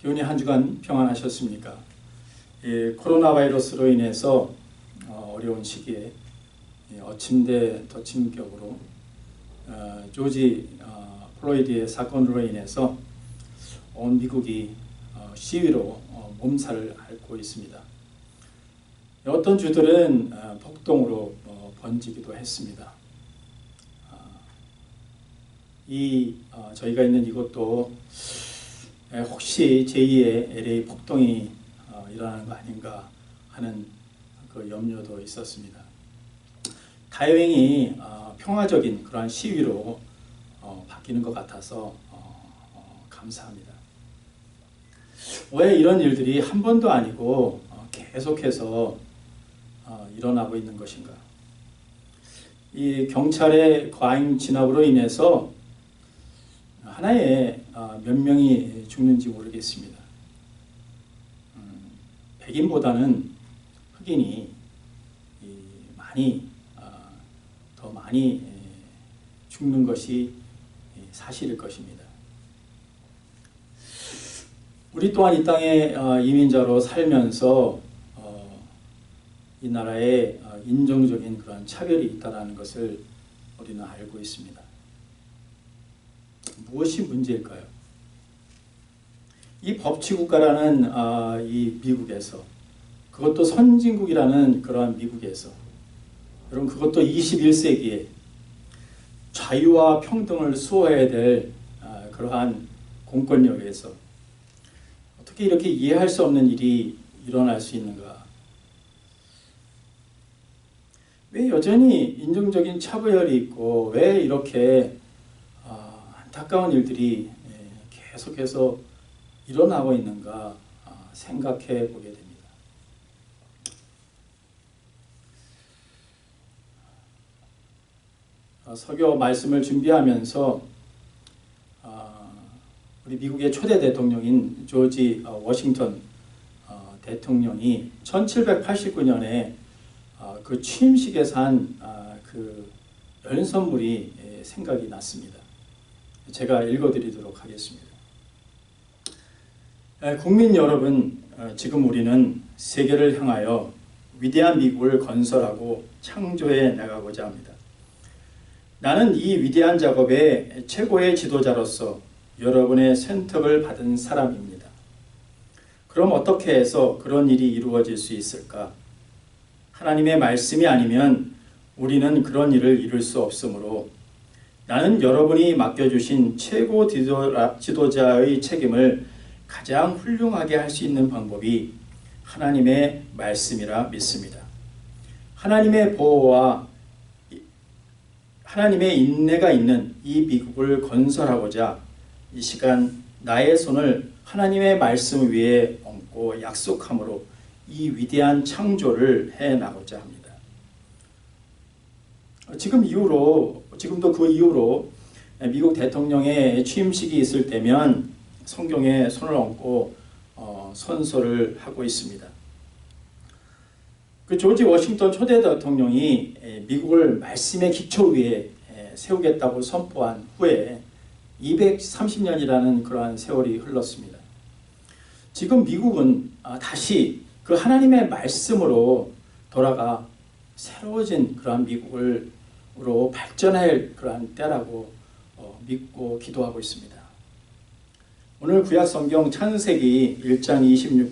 기운이 한 주간 평안하셨습니까? 코로나 바이러스로 인해서 어려운 시기에 어침대 덧침격으로 조지 플로이드의 사건으로 인해서 온 미국이 시위로 몸살을 앓고 있습니다. 어떤 주들은 폭동으로 번지기도 했습니다. 저희가 있는 이곳도 혹시 제2의 LA 폭동이 일어나는 거 아닌가 하는 그 염려도 있었습니다. 다행히 평화적인 그러한 시위로 바뀌는 것 같아서 감사합니다. 왜 이런 일들이 한 번도 아니고 계속해서 일어나고 있는 것인가? 이 경찰의 과잉 진압으로 인해서 하나에 몇 명이 죽는지 모르겠습니다. 백인보다는 흑인이 더 많이 죽는 것이 사실일 것입니다. 우리 또한 이 땅에 이민자로 살면서 이 나라에 인종적인 그런 차별이 있다는 것을 우리는 알고 있습니다. 무엇이 문제일까요? 이 법치국가라는 이 미국에서, 그것도 선진국이라는 그러한 미국에서, 여러분 그것도 21세기에 자유와 평등을 수호해야 될 그러한 공권력에서 어떻게 이렇게 이해할 수 없는 일이 일어날 수 있는가? 왜 여전히 인종적인 차별이 있고 왜 이렇게 안타까운 일들이 계속해서 일어나고 있는가 생각해 보게 됩니다. 설교 말씀을 준비하면서 우리 미국의 초대 대통령인 조지 워싱턴 대통령이 1789년에 그 취임식에서 한 그 연선물이 생각이 났습니다. 제가 읽어드리도록 하겠습니다. 국민 여러분, 지금 우리는 세계를 향하여 위대한 미국을 건설하고 창조해 나가고자 합니다. 나는 이 위대한 작업의 최고의 지도자로서 여러분의 선택을 받은 사람입니다. 그럼 어떻게 해서 그런 일이 이루어질 수 있을까? 하나님의 말씀이 아니면 우리는 그런 일을 이룰 수 없으므로 나는 여러분이 맡겨주신 최고 지도자의 책임을 가장 훌륭하게 할 수 있는 방법이 하나님의 말씀이라 믿습니다. 하나님의 보호와 하나님의 인내가 있는 이 미국을 건설하고자 이 시간 나의 손을 하나님의 말씀 위에 얹고 약속함으로 이 위대한 창조를 해나가고자 합니다. 지금도 그 이후로 미국 대통령의 취임식이 있을 때면 성경에 손을 얹고 선서를 하고 있습니다. 그 조지 워싱턴 초대 대통령이 미국을 말씀의 기초 위에 세우겠다고 선포한 후에 230년이라는 그러한 세월이 흘렀습니다. 지금 미국은 다시 그 하나님의 말씀으로 돌아가 새로워진 그러한 미국으로 발전할 그러한 때라고 믿고 기도하고 있습니다. 오늘 구약 성경 창세기 1장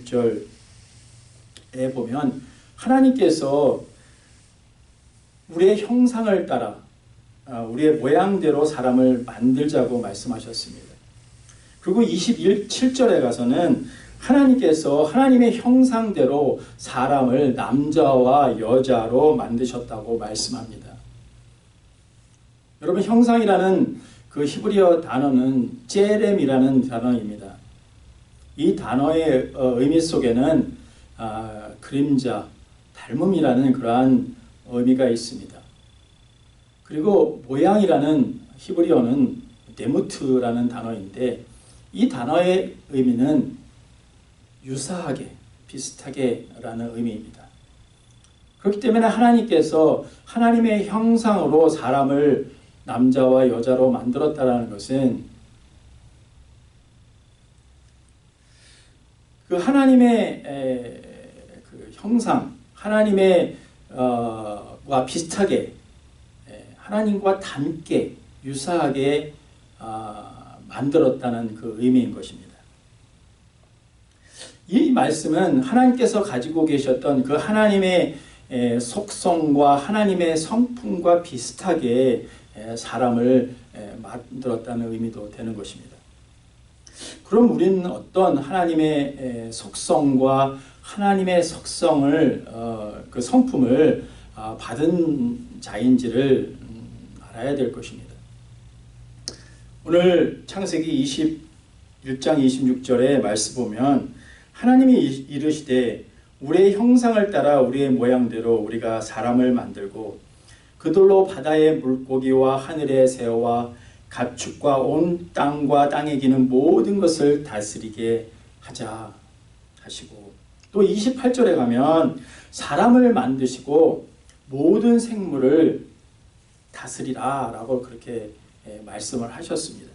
26절에 보면 하나님께서 우리의 형상을 따라 우리의 모양대로 사람을 만들자고 말씀하셨습니다. 그리고 27절에 가서는 하나님께서 하나님의 형상대로 사람을 남자와 여자로 만드셨다고 말씀합니다. 여러분, 형상이라는 그 히브리어 단어는 제렘이라는 단어입니다. 이 단어의 의미 속에는 그림자, 닮음이라는 그러한 의미가 있습니다. 그리고 모양이라는 히브리어는 네무트라는 단어인데 이 단어의 의미는 유사하게, 비슷하게 라는 의미입니다. 그렇기 때문에 하나님께서 하나님의 형상으로 사람을 남자와 여자로 만들었다는 것은 그 하나님의 그 형상, 하나님의 와 비슷하게, 하나님과 닮게 유사하게 만들었다는 그 의미인 것입니다. 이 말씀은 하나님께서 가지고 계셨던 그 하나님의 속성과 하나님의 성품과 비슷하게 사람을 만들었다는 의미도 되는 것입니다. 그럼 우리는 어떤 하나님의 속성과 하나님의 속성을 그 성품을 받은 자인지를 알아야 될 것입니다. 오늘 창세기 21장 26절의 말씀 보면 하나님이 이르시되 우리의 형상을 따라 우리의 모양대로 우리가 사람을 만들고 그들로 바다의 물고기와 하늘의 새와 가축과 온 땅과 땅에 기는 모든 것을 다스리게 하자 하시고, 또 28절에 가면 사람을 만드시고 모든 생물을 다스리라 라고 그렇게 말씀을 하셨습니다.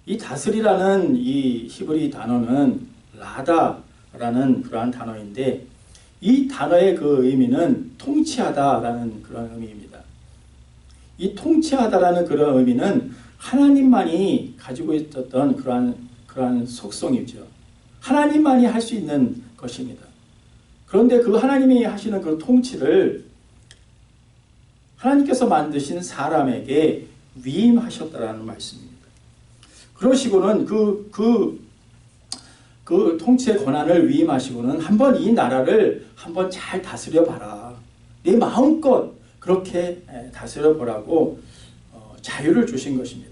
이 다스리라는 이 히브리 단어는 라다라는 그러한 단어인데, 이 단어의 그 의미는 통치하다라는 그런 의미입니다. 이 통치하다라는 그런 의미는 하나님만이 가지고 있었던 그러한 속성이죠. 하나님만이 할 수 있는 것입니다. 그런데 그 하나님이 하시는 그 통치를 하나님께서 만드신 사람에게 위임하셨다라는 말씀입니다. 그러시고는 그 통치의 권한을 위임하시고는 한번 이 나라를 한번 잘 다스려 봐라. 내 마음껏 그렇게 다스려 보라고 자유를 주신 것입니다.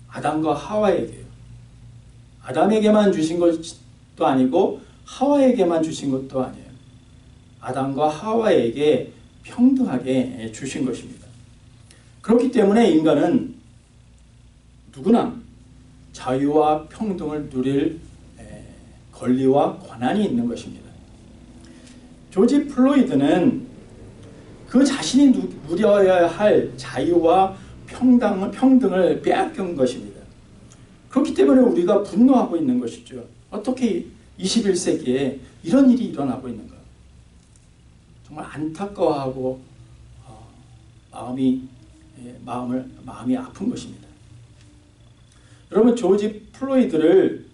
아담과 하와에게요. 아담에게만 주신 것도 아니고 하와에게만 주신 것도 아니에요. 아담과 하와에게 평등하게 주신 것입니다. 그렇기 때문에 인간은 누구나 자유와 평등을 누릴 권리와 권한이 있는 것입니다. 조지 플로이드는 그 자신이 누려야 할 자유와 평등을 빼앗긴 것입니다. 그렇기 때문에 우리가 분노하고 있는 것이죠. 어떻게 21세기에 이런 일이 일어나고 있는가? 정말 안타까워하고 마음이 아픈 것입니다. 여러분, 조지 플로이드를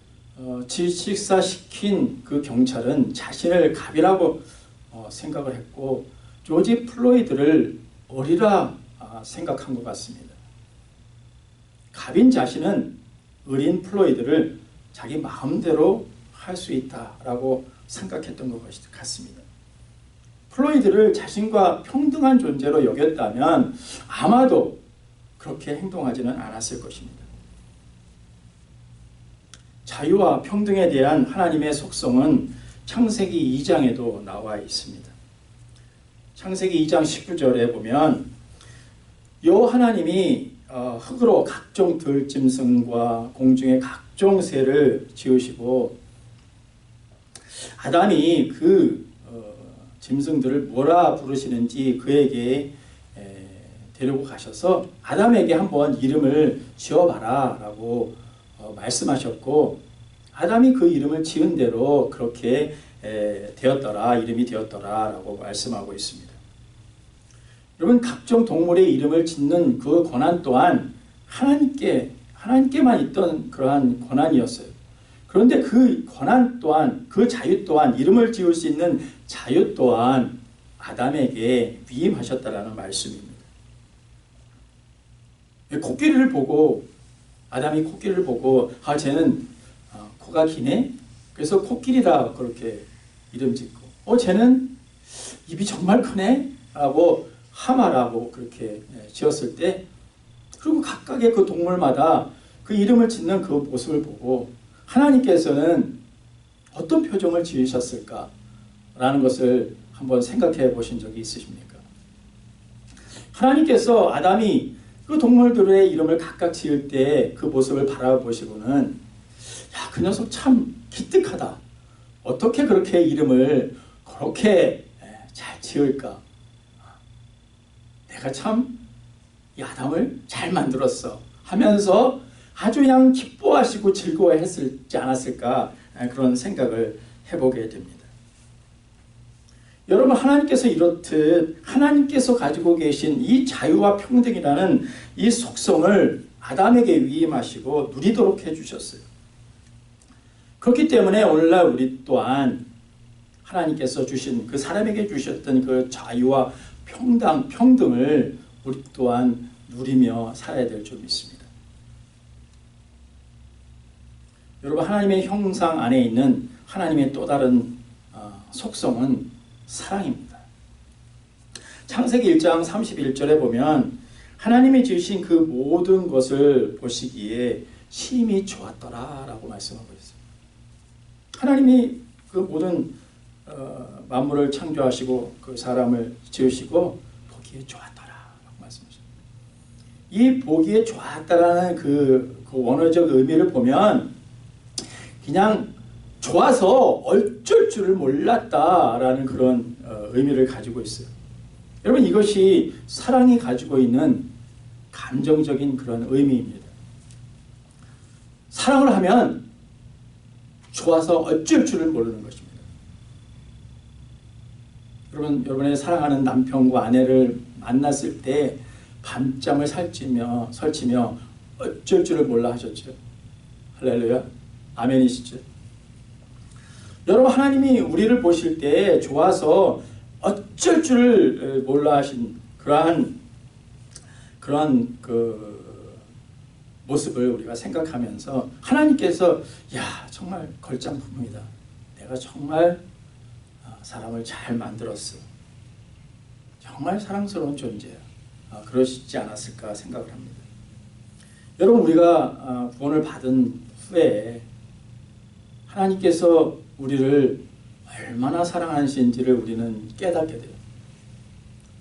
질식사시킨 그 경찰은 자신을 갑이라고 생각을 했고, 조지 플로이드를 어리라 생각한 것 같습니다. 갑인 자신은 어린 플로이드를 자기 마음대로 할 수 있다라고 생각했던 것 같습니다. 플로이드를 자신과 평등한 존재로 여겼다면 아마도 그렇게 행동하지는 않았을 것입니다. 자유와 평등에 대한 하나님의 속성은 창세기 2장에도 나와 있습니다. 창세기 2장 19절에 보면 여 하나님이 흙으로 각종 들짐승과 공중의 각종 새를 지으시고, 아담이 그 짐승들을 뭐라 부르시는지 그에게 데리고 가셔서 아담에게 한번 이름을 지어봐라 라고 말씀하셨고, 아담이 그 이름을 지은 대로 그렇게 이름이 되었더라 라고 말씀하고 있습니다. 여러분, 각종 동물의 이름을 짓는 그 권한 또한 하나님께만 있던 그러한 권한이었어요. 그런데 그 권한 또한, 그 자유 또한, 이름을 지을 수 있는 자유 또한 아담에게 위임하셨다라는 말씀입니다. 아담이 코끼리를 보고 쟤는 코가 기네? 그래서 코끼리라 그렇게 이름 짓고, 쟤는 입이 정말 크네? 라고 하마라고 그렇게 지었을 때, 그리고 각각의 그 동물마다 그 이름을 짓는 그 모습을 보고 하나님께서는 어떤 표정을 지으셨을까? 라는 것을 한번 생각해 보신 적이 있으십니까? 하나님께서 아담이 그 동물들의 이름을 각각 지을 때 그 모습을 바라보시고는, 그 녀석 참 기특하다. 어떻게 그렇게 이름을 그렇게 잘 지을까? 내가 참 이 아담을 잘 만들었어 하면서 아주 그냥 기뻐하시고 즐거워했지 않았을까 그런 생각을 해보게 됩니다. 여러분, 하나님께서 이렇듯 하나님께서 가지고 계신 이 자유와 평등이라는 이 속성을 아담에게 위임하시고 누리도록 해주셨어요. 그렇기 때문에 오늘날 우리 또한 하나님께서 주신 그 사람에게 주셨던 그 자유와 평등을 우리 또한 누리며 살아야 될 줄 믿습니다. 여러분, 하나님의 형상 안에 있는 하나님의 또 다른 속성은 사랑입니다. 창세기 1장 31절에 보면 하나님이 지으신 그 모든 것을 보시기에 심히 좋았더라 라고 말씀하고 있습니다. 하나님이 그 모든 만물을 창조하시고 그 사람을 지으시고 보기에 좋았더라 라고 말씀하십니다. 이 보기에 좋았다라는 그 원어적 의미를 보면 그냥 좋아서 어쩔 줄을 몰랐다라는 그런 의미를 가지고 있어요. 여러분, 이것이 사랑이 가지고 있는 감정적인 그런 의미입니다. 사랑을 하면 좋아서 어쩔 줄을 모르는 것입니다. 여러분의 사랑하는 남편과 아내를 만났을 때 밤잠을 설치며 어쩔 줄을 몰라 하셨죠. 할렐루야. 아멘이시죠. 여러분, 하나님이 우리를 보실 때 좋아서 어쩔 줄을 몰라 하신 그러한 그 모습을 우리가 생각하면서 하나님께서 야, 정말 걸작품이다. 내가 정말 사람을 잘 만들었어. 정말 사랑스러운 존재야. 그러시지 않았을까 생각을 합니다. 여러분, 우리가 구원을 받은 후에 하나님께서 우리를 얼마나 사랑하시는지를 우리는 깨닫게 돼요.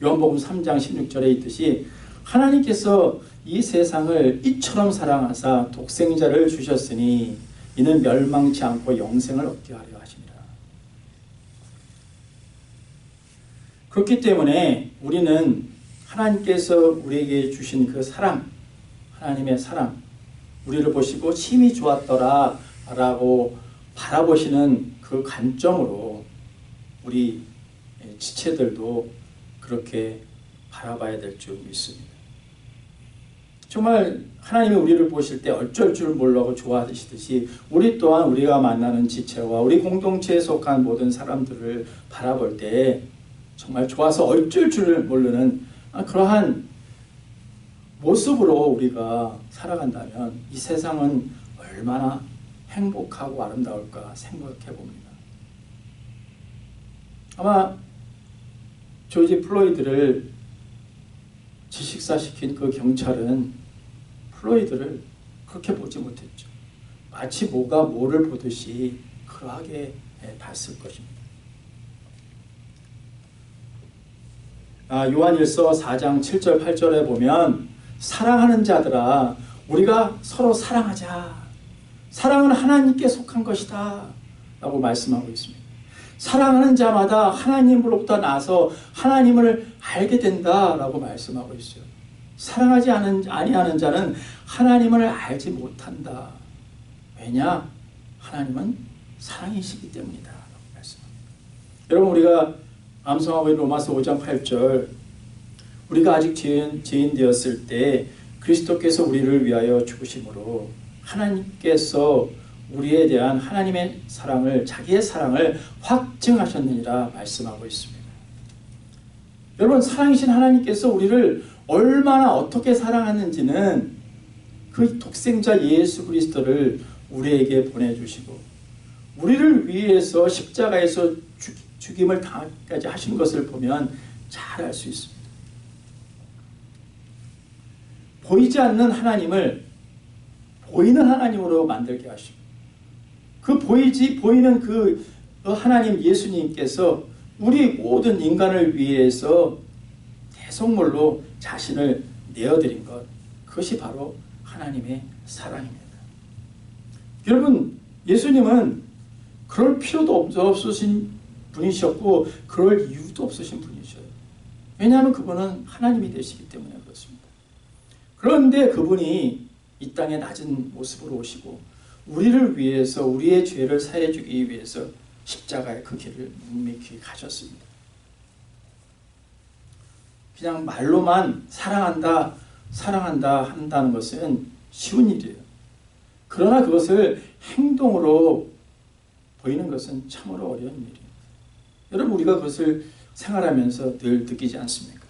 요한복음 3장 16절에 있듯이 하나님께서 이 세상을 이처럼 사랑하사 독생자를 주셨으니 이는 멸망치 않고 영생을 얻게 하려 하심이라. 그렇기 때문에 우리는 하나님께서 우리에게 주신 그 사랑, 하나님의 사랑, 우리를 보시고 심히 좋았더라 라고 바라보시는 그 관점으로 우리 지체들도 그렇게 바라봐야 될 줄 믿습니다. 정말 하나님이 우리를 보실 때 어쩔 줄 모르고 좋아하시듯이 우리 또한 우리가 만나는 지체와 우리 공동체에 속한 모든 사람들을 바라볼 때 정말 좋아서 어쩔 줄 모르는 그러한 모습으로 우리가 살아간다면 이 세상은 얼마나 행복하고 아름다울까 생각해 봅니다. 아마 조지 플로이드를 질식사시킨 그 경찰은 플로이드를 그렇게 보지 못했죠. 마치 뭐가 뭐를 보듯이 그러하게 봤을 것입니다. 요한일서 4장 7절 8절에 보면 사랑하는 자들아 우리가 서로 사랑하자. 사랑은 하나님께 속한 것이다 라고 말씀하고 있습니다. 사랑하는 자마다 하나님으로부터 나서 하나님을 알게 된다라고 말씀하고 있어요. 사랑하지 아니하는 자는 하나님을 알지 못한다. 왜냐? 하나님은 사랑이시기 때문이다 라고 말씀합니다. 여러분, 우리가 암송하고 있는 로마서 5장 8절 우리가 아직 죄인 되었을 때 그리스도께서 우리를 위하여 죽으심으로 하나님께서 우리에 대한 하나님의 사랑을, 자기의 사랑을 확증하셨느니라 말씀하고 있습니다. 여러분, 사랑이신 하나님께서 우리를 얼마나 어떻게 사랑하는지는 그 독생자 예수 그리스도를 우리에게 보내주시고 우리를 위해서 십자가에서 죽임을 당하기까지 하신 것을 보면 잘 알 수 있습니다. 보이지 않는 하나님을 보이는 하나님으로 만들게 하시고 그 보이는 그 하나님 예수님께서 우리 모든 인간을 위해서 대속물로 자신을 내어드린 것, 그것이 바로 하나님의 사랑입니다. 여러분, 예수님은 그럴 필요도 없으신 분이셨고 그럴 이유도 없으신 분이셔요. 왜냐하면 그분은 하나님이 되시기 때문에 그렇습니다. 그런데 그분이 이 땅에 낮은 모습으로 오시고 우리를 위해서 우리의 죄를 사해 주기 위해서 십자가의 그 길을 묵묵히 가셨습니다. 그냥 말로만 사랑한다, 사랑한다 한다는 것은 쉬운 일이에요. 그러나 그것을 행동으로 보이는 것은 참으로 어려운 일이에요. 여러분, 우리가 그것을 생활하면서 늘 느끼지 않습니까?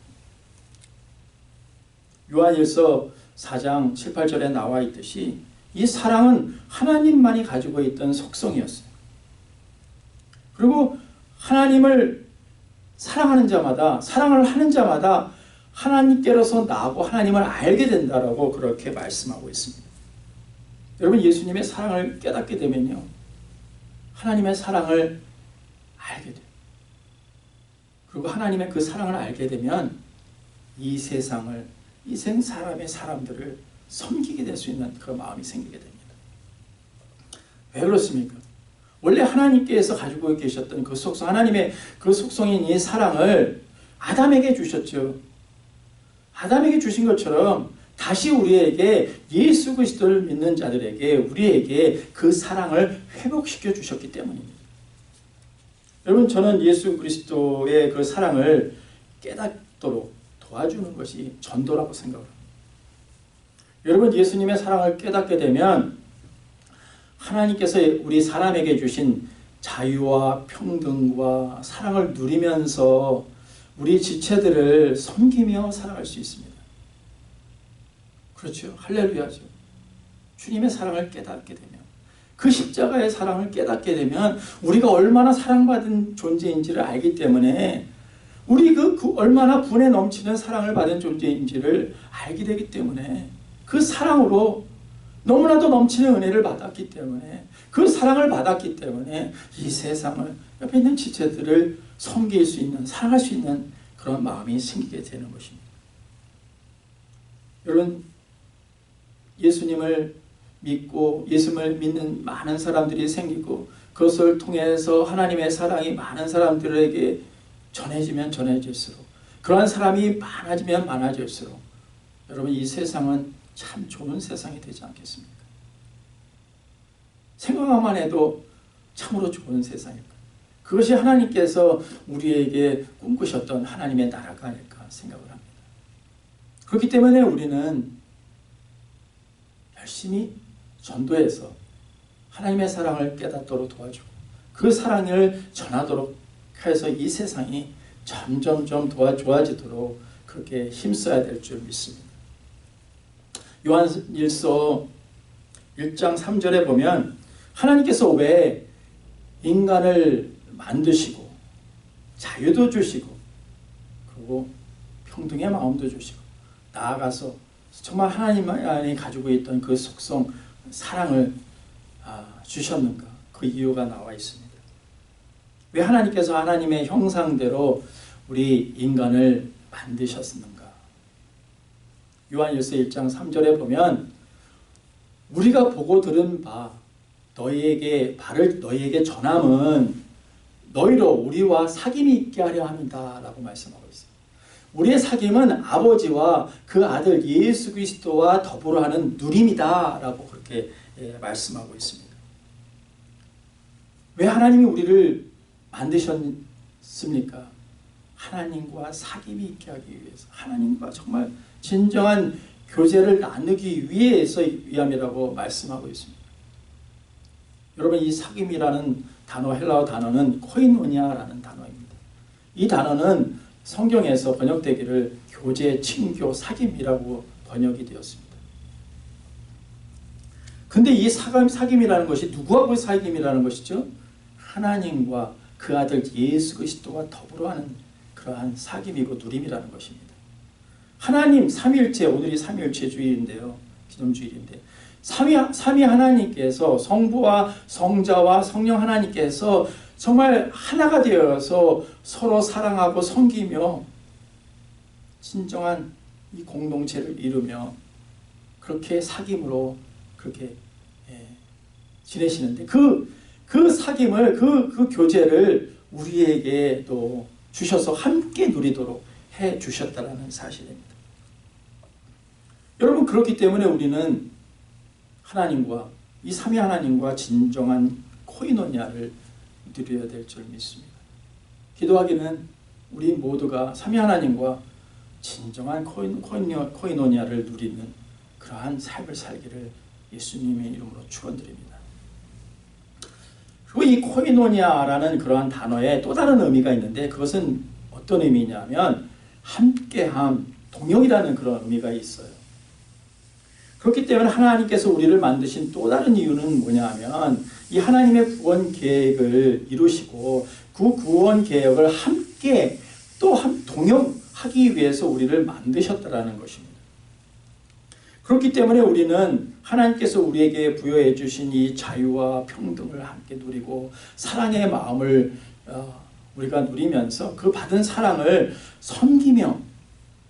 요한일서 4장 7, 8절에 나와 있듯이 이 사랑은 하나님만이 가지고 있던 속성이었어요. 그리고 하나님을 사랑하는 자마다, 사랑을 하는 자마다 하나님께로서 나고 하나님을 알게 된다라고 그렇게 말씀하고 있습니다. 여러분, 예수님의 사랑을 깨닫게 되면요, 하나님의 사랑을 알게 돼요. 그리고 하나님의 그 사랑을 알게 되면 이 세상을, 이 사람들을 섬기게 될 수 있는 그런 마음이 생기게 됩니다. 왜 그렇습니까? 원래 하나님께서 가지고 계셨던 그 속성, 하나님의 그 속성인 이 사랑을 아담에게 주셨죠. 아담에게 주신 것처럼 다시 우리에게, 예수 그리스도를 믿는 자들에게, 우리에게 그 사랑을 회복시켜 주셨기 때문입니다. 여러분, 저는 예수 그리스도의 그 사랑을 깨닫도록 도와주는 것이 전도라고 생각합니다. 여러분, 예수님의 사랑을 깨닫게 되면 하나님께서 우리 사람에게 주신 자유와 평등과 사랑을 누리면서 우리 지체들을 섬기며 살아갈 수 있습니다. 그렇죠. 할렐루야죠. 주님의 사랑을 깨닫게 되면, 그 십자가의 사랑을 깨닫게 되면 우리가 얼마나 사랑받은 존재인지를 알기 때문에, 우리 그 얼마나 분에 넘치는 사랑을 받은 존재인지를 알게 되기 때문에, 그 사랑으로 너무나도 넘치는 은혜를 받았기 때문에, 그 사랑을 받았기 때문에 이 세상을, 옆에 있는 지체들을 섬길 수 있는, 사랑할 수 있는 그런 마음이 생기게 되는 것입니다. 여러분, 예수님을 믿고 예수님을 믿는 많은 사람들이 생기고, 그것을 통해서 하나님의 사랑이 많은 사람들에게 전해지면 전해질수록, 그러한 사람이 많아지면 많아질수록, 여러분, 이 세상은 참 좋은 세상이 되지 않겠습니까? 생각만 해도 참으로 좋은 세상일 거예요. 그것이 하나님께서 우리에게 꿈꾸셨던 하나님의 나라가 아닐까 생각을 합니다. 그렇기 때문에 우리는 열심히 전도해서 하나님의 사랑을 깨닫도록 도와주고, 그 사랑을 전하도록 해서 이 세상이 점점점 좋아지도록 그렇게 힘써야 될 줄 믿습니다. 요한일서 1장 3절에 보면 하나님께서 왜 인간을 만드시고 자유도 주시고 그리고 평등의 마음도 주시고 나아가서 정말 하나님만이 가지고 있던 그 속성, 사랑을 주셨는가, 그 이유가 나와 있습니다. 왜 하나님께서 하나님의 형상대로 우리 인간을 만드셨는가? 요한일서 1장 3절에 보면 우리가 보고 들은 바 말을 너희에게 전함은 너희로 우리와 사귐이 있게 하려 합니다 라고 말씀하고 있어요. 우리의 사귐은 아버지와 그 아들 예수 그리스도와 더불어 하는 누림이다 라고 그렇게 말씀하고 있습니다. 왜 하나님이 우리를 만드셨습니까? 하나님과 사귐이 있게 하기 위해서, 하나님과 정말 진정한 교제를 나누기 위함이라고 말씀하고 있습니다. 여러분, 이 사귐이라는 단어, 헬라어 단어는 코이노니아라는 단어입니다. 이 단어는 성경에서 번역되기를 교제, 친교, 사귐이라고 번역이 되었습니다. 근데 이 사귐이라는 것이 누구하고 사귐이라는 것이죠? 하나님과 그 아들 예수 그리스도와 더불어 하는 그러한 사귐이고 누림이라는 것입니다. 하나님 삼위일체, 오늘이 삼위일체 주일인데요, 기념주일인데, 삼위 하나님께서, 성부와 성자와 성령 하나님께서 정말 하나가 되어서 서로 사랑하고 섬기며 진정한 이 공동체를 이루며 그렇게 사귐으로 그렇게 지내시는데, 그 사귐을, 그 교제를 우리에게 또 주셔서 함께 누리도록 해 주셨다라는 사실입니다. 여러분, 그렇기 때문에 우리는 하나님과 이 삼위 하나님과 진정한 코이노니아를 누려야 될 줄 믿습니다. 기도하기는 우리 모두가 삼위 하나님과 진정한 코이노니아를 누리는 그러한 삶을 살기를 예수님의 이름으로 축원드립니다. 그리고 이 코이노니아라는 그러한 단어에 또 다른 의미가 있는데 그것은 어떤 의미냐면 함께함, 동역이라는 그런 의미가 있어요. 그렇기 때문에 하나님께서 우리를 만드신 또 다른 이유는 뭐냐면 이 하나님의 구원 계획을 이루시고 그 구원 계획을 함께 또 동역하기 위해서 우리를 만드셨다라는 것입니다. 그렇기 때문에 우리는 하나님께서 우리에게 부여해 주신 이 자유와 평등을 함께 누리고 사랑의 마음을 우리가 누리면서 그 받은 사랑을 섬기며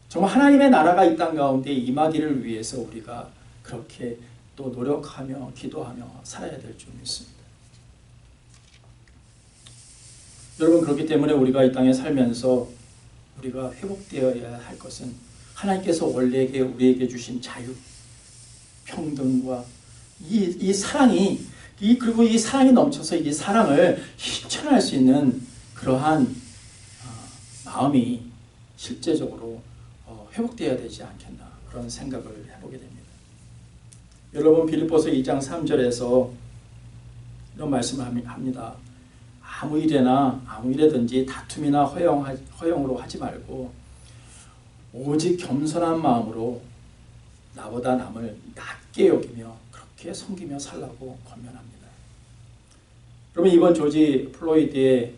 정말 하나님의 나라가 이 땅 가운데 임하기를 위해서 우리가 그렇게 또 노력하며 기도하며 살아야 될 줄 믿습니다. 여러분, 그렇기 때문에 우리가 이 땅에 살면서 우리가 회복되어야 할 것은 하나님께서 원래 우리에게 주신 자유, 평등과 이 사랑이 그리고 이 사랑이 넘쳐서 이 사랑을 실천할 수 있는 그러한 마음이 실제적으로 회복되어야 되지 않겠나 그런 생각을 해보게 됩니다. 여러분, 빌립보서 2장 3절에서 이런 말씀을 합니다. 아무 일에든지 다툼이나 허영으로 하지 말고 오직 겸손한 마음으로 나보다 남을 낮게 여기며 그렇게 섬기며 살라고 권면합니다. 여러분, 이번 조지 플로이드의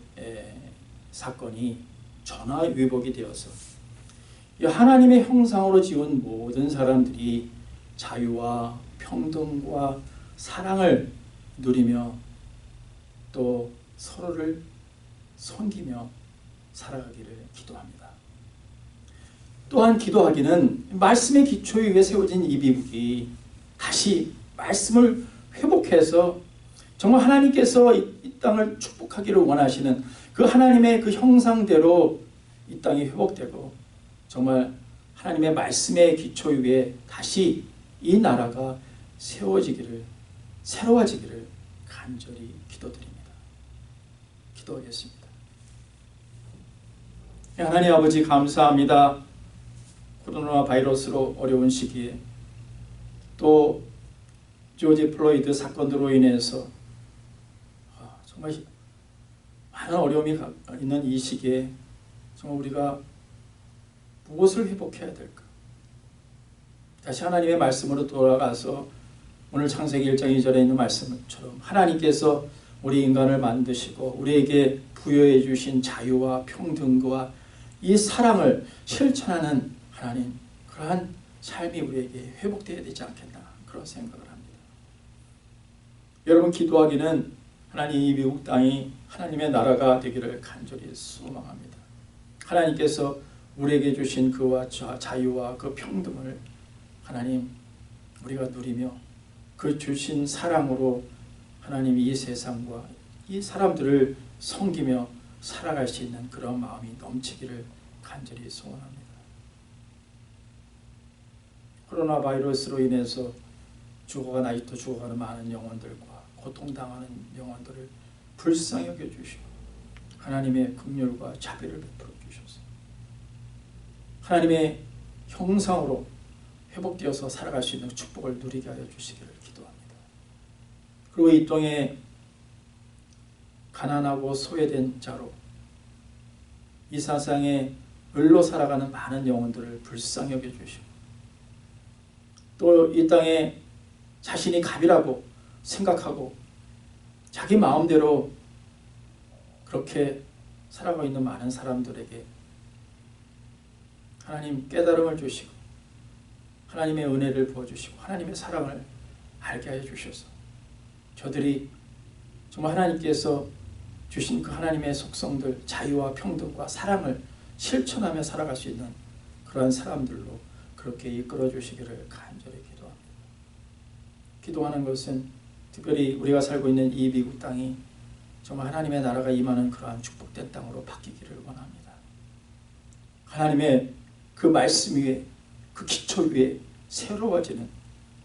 사건이 전화위복이 되어서 하나님의 형상으로 지은 모든 사람들이 자유와 평등과 사랑을 누리며 또 서로를 섬기며 살아가기를 기도합니다. 또한 기도하기는 말씀의 기초 위에 세워진 이 미국이 다시 말씀을 회복해서 정말 하나님께서 이 땅을 축복하기를 원하시는 그 하나님의 그 형상대로 이 땅이 회복되고 정말 하나님의 말씀의 기초 위에 다시 이 나라가 새로워지기를 간절히 기도드립니다. 기도하겠습니다. 하나님 아버지, 감사합니다. 코로나 바이러스로 어려운 시기에 또 조지 플로이드 사건으로 인해서 정말 많은 어려움이 있는 이 시기에 정말 우리가 무엇을 회복해야 될까? 다시 하나님의 말씀으로 돌아가서 오늘 창세기 1장 2절에 있는 말씀처럼 하나님께서 우리 인간을 만드시고 우리에게 부여해 주신 자유와 평등과 이 사랑을 실천하는 하나님, 그러한 삶이 우리에게 회복되어야 되지 않겠나 그런 생각을 합니다. 여러분, 기도하기는 하나님 이 미국 땅이 하나님의 나라가 되기를 간절히 소망합니다. 하나님께서 우리에게 주신 그와 자유와 그 평등을 하나님 우리가 누리며 그 주신 사랑으로 하나님 이 세상과 이 사람들을 섬기며 살아갈 수 있는 그런 마음이 넘치기를 간절히 소원합니다. 코로나 바이러스로 인해서 아직도 죽어가는 많은 영혼들과 고통당하는 영혼들을 불쌍히 여겨주시고 하나님의 긍휼과 자비를 베풀어 주셔서 하나님의 형상으로 회복되어서 살아갈 수 있는 축복을 누리게 하여 주시기를 기도합니다. 그리고 이 땅에 가난하고 소외된 자로 이 세상에 을로 살아가는 많은 영혼들을 불쌍히 여겨주시고 또 이 땅에 자신이 갑이라고 생각하고 자기 마음대로 그렇게 살아가고 있는 많은 사람들에게 하나님 깨달음을 주시고 하나님의 은혜를 부어주시고 하나님의 사랑을 알게 하여 주셔서 저들이 정말 하나님께서 주신 그 하나님의 속성들, 자유와 평등과 사랑을 실천하며 살아갈 수 있는 그러한 사람들로 그렇게 이끌어 주시기를 간절히 기도합니다. 기도하는 것은 특별히 우리가 살고 있는 이 미국 땅이 정말 하나님의 나라가 임하는 그러한 축복된 땅으로 바뀌기를 원합니다. 하나님의 그 말씀 위에 그 기초 위에 새로워지는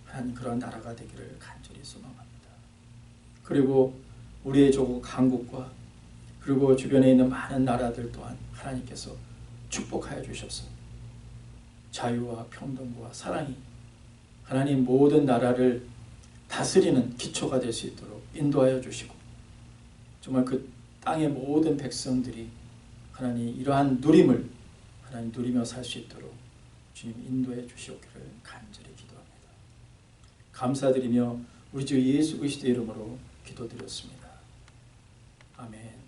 하나님 그런 나라가 되기를 간절히 소망합니다. 그리고 우리의 조국 한국과 그리고 주변에 있는 많은 나라들 또한 하나님께서 축복하여 주셔서 자유와 평등과 사랑이 하나님 모든 나라를 다스리는 기초가 될 수 있도록 인도하여 주시고, 정말 그 땅의 모든 백성들이 하나님 이러한 누림을 하나님 누리며 살 수 있도록 주님 인도해 주시옵기를 간절히 기도합니다. 감사드리며 우리 주 예수 그리스도의 이름으로 기도드렸습니다. 아멘.